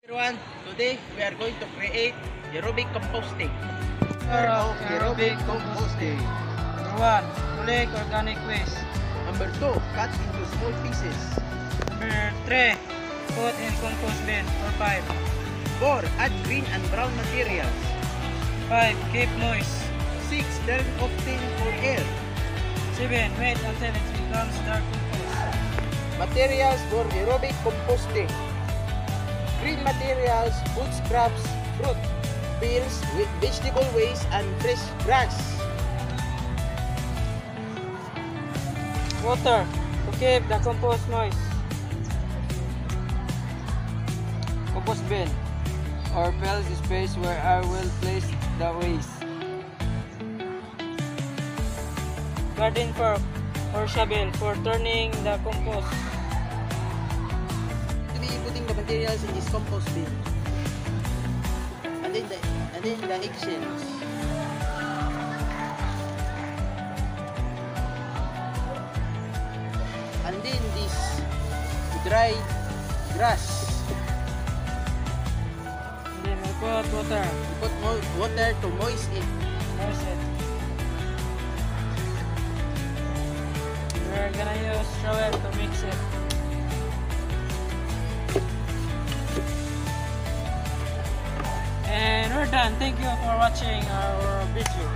Everyone, today we are going to create aerobic composting. Aerobic composting. Number 1. Collect organic waste. Number 2, cut into small pieces. Number 3. Put in compost bin or pipe. 4, add green and brown materials. 5. Keep moist. 6, turn off tin for air. 7. Wait until it becomes dark compost. Materials for aerobic composting. Green materials, food scraps, fruit, peels, vegetable waste, and fresh grass. Water to keep the compost moist. Compost bin or pellet space where I will place the waste. Garden fork or shovel for turning the compost. To be putting the materials in this compost bin. And then the eggshells. And then this dried grass. Then we put water. Put water to moist it. Moist it. We're gonna use shovel to mix it. And we're done. Thank you for watching our video.